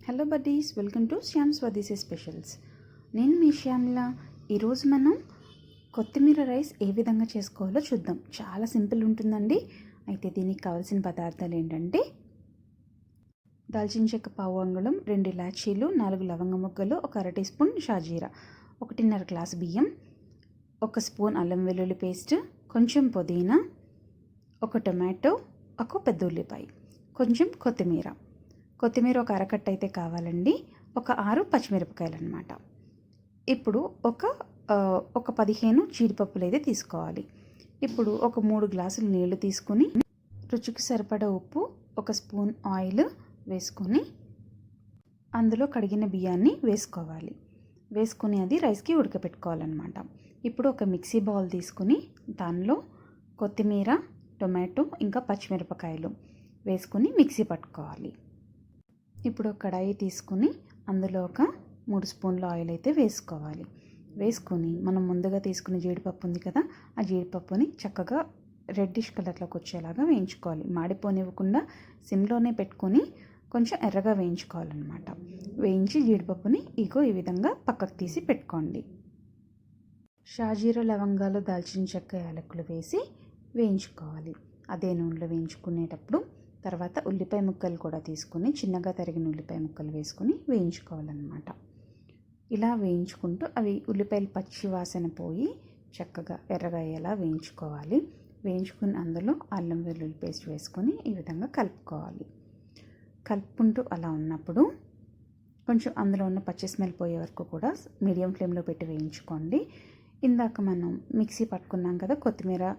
Hello buddies, welcome to syams specials. నేను మీ శ్యామల. ఈరోజు మనం కొత్తిమీర రైస్ ఏ విధంగా చేసుకోవాలో చూద్దాం. చాలా సింపుల్ ఉంటుందండి. అయితే దీనికి కావాల్సిన పదార్థాలు ఏంటంటే దాల్చిన చెక్క పావు అంగుళం, 2 ఇలాచీలు, 4 లవంగ ముక్కలు, 1 అర టీ స్పూన్ షాజీరా, 1.5 గ్లాసు బియ్యం, 1 స్పూన్ అల్లం వెల్లుల్లి పేస్ట్, కొంచెం పుదీనా, 1 టొమాటో, 1 పెద్ద ఉల్లిపాయ, కొంచెం కొత్తిమీర 1 అరకట్ట అయితే కావాలండి. 6 పచ్చిమిరపకాయలు అనమాట. ఇప్పుడు ఒక 15 జీడిపప్పులు అయితే తీసుకోవాలి. ఇప్పుడు ఒక 3 గ్లాసులు నీళ్లు తీసుకొని రుచికి సరిపడా ఉప్పు, 1 స్పూన్ ఆయిల్ వేసుకొని అందులో కడిగిన బియ్యాన్ని వేసుకోవాలి. వేసుకొని అది రైస్కి ఉడకపెట్టుకోవాలన్నమాట. ఇప్పుడు ఒక మిక్సీ బౌల్ తీసుకుని దానిలో కొత్తిమీర, టొమాటో ఇంకా పచ్చిమిరపకాయలు వేసుకొని మిక్సీ పట్టుకోవాలి. ఇప్పుడు ఒక కడాయి తీసుకుని అందులో ఒక 3 స్పూన్ల ఆయిల్ అయితే వేసుకోవాలి. వేసుకొని మనం ముందుగా తీసుకునే జీడిపప్పు ఉంది కదా, ఆ జీడిపప్పుని చక్కగా రెడ్డిష్ కలర్లోకి వచ్చేలాగా వేయించుకోవాలి. మాడిపోనివ్వకుండా సిమ్లోనే పెట్టుకొని కొంచెం ఎర్రగా వేయించుకోవాలన్నమాట. వేయించి జీడిపప్పుని ఈ విధంగా పక్కకు తీసి పెట్టుకోండి. షాజీరా, లవంగాలు, దాల్చిన చెక్క, యాలకులు వేసి వేయించుకోవాలి. అదే నూనెలో వేయించుకునేటప్పుడు తర్వాత ఉల్లిపాయ ముక్కలు కూడా తీసుకొని చిన్నగా తరిగిన ఉల్లిపాయ ముక్కలు వేసుకొని వేయించుకోవాలన్నమాట. ఇలా వేయించుకుంటూ అవి ఉల్లిపాయలు పచ్చి వాసన పోయి చక్కగా ఎర్రగా అయ్యేలా వేయించుకోవాలి. వేయించుకుని అందులో అల్లం వెల్లుల్లి పేస్ట్ వేసుకొని ఈ విధంగా కలుపుకోవాలి. కలుపుకుంటూ అలా ఉన్నప్పుడు కొంచెం అందులో ఉన్న పచ్చి స్మెల్ పోయే వరకు కూడా మీడియం ఫ్లేమ్లో పెట్టి వేయించుకోండి. ఇందాక మనం మిక్సీ పట్టుకున్నాం కదా కొత్తిమీర,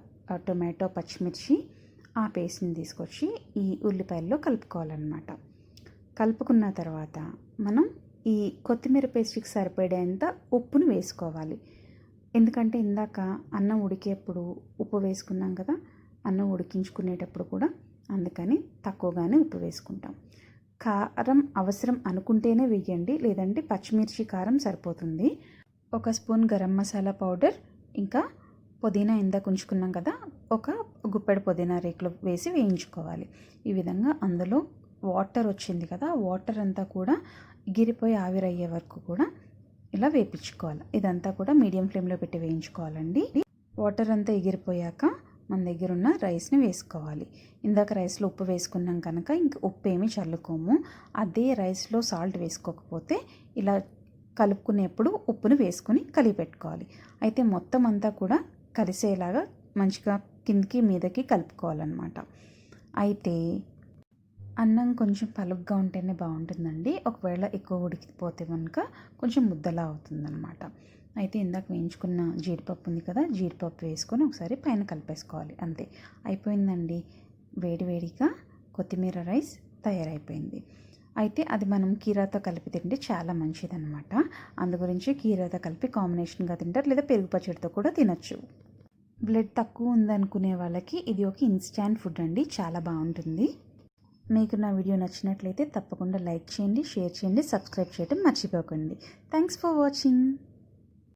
టొమాటో, పచ్చిమిర్చి, ఆ పేస్ట్ని తీసుకొచ్చి ఈ ఉల్లిపాయల్లో కలుపుకోవాలన్నమాట. కలుపుకున్న తర్వాత మనం ఈ కొత్తిమీర పేస్ట్కి సరిపడేంత ఉప్పును వేసుకోవాలి. ఎందుకంటే ఇందాక అన్నం ఉడికేప్పుడు ఉప్పు వేసుకున్నాం కదా, అన్నం ఉడికించుకునేటప్పుడు కూడా, అందుకని తక్కువగానే ఉప్పు వేసుకుంటాం. కారం అవసరం అనుకుంటేనే వేయండి, లేదంటే పచ్చిమిర్చి కారం సరిపోతుంది. 1 స్పూన్ గరం మసాలా పౌడర్, ఇంకా పుదీనా ఇందాక ఉంచుకున్నాం కదా, 1 గుప్పెడు పుదీనా రేకులు వేసి వేయించుకోవాలి. ఈ విధంగా అందులో వాటర్ వచ్చింది కదా, వాటర్ అంతా కూడా ఎగిరిపోయి ఆవిరయ్యే వరకు కూడా ఇలా వేయించుకోవాలి. ఇదంతా కూడా మీడియం ఫ్లేమ్లో పెట్టి వేయించుకోవాలండి. వాటర్ అంతా ఎగిరిపోయాక మన దగ్గర ఉన్న రైస్ని వేసుకోవాలి. ఇందాక రైస్లో ఉప్పు వేసుకున్నాం కనుక ఇంక ఉప్పు ఏమీ చల్లుకోము. అదే రైస్లో సాల్ట్ వేసుకోకపోతే ఇలా కలుపుకునేప్పుడు ఉప్పును వేసుకుని కలిపి పెట్టుకోవాలి. అయితే మొత్తం అంతా కూడా కలిసేలాగా మంచిగా కిందికి మీదకి కలుపుకోవాలన్నమాట. అయితే అన్నం కొంచెం పలుగ్గా ఉంటేనే బాగుంటుందండి. ఒకవేళ ఎక్కువ ఉడికిపోతే కనుక కొంచెం ముద్దలా అవుతుందన్నమాట. అయితే ఇందాక వేయించుకున్న జీడిపప్పు ఉంది కదా, జీడిపప్పు వేసుకొని ఒకసారి పైన కలిపేసుకోవాలి. అంతే, అయిపోయిందండి. వేడివేడిగా కొత్తిమీర రైస్ తయారైపోయింది. అయితే అది మనం కీరాతో కలిపి తింటే చాలా మంచిదన్నమాట. అందు గురించి కీరాతో కలిపి కాంబినేషన్గా తింటారు, లేదా పెరుగు పచ్చడితో కూడా తినచ్చు. బ్లడ్ తక్కువ ఉందనుకునే వాళ్ళకి ఇది ఒక ఇన్స్టాంట్ ఫుడ్ అండి, చాలా బాగుంటుంది. మీకు నా వీడియో నచ్చినట్లయితే తప్పకుండా లైక్ చేయండి, షేర్ చేయండి, సబ్స్క్రైబ్ చేయడం మర్చిపోకండి. Thanks for watching.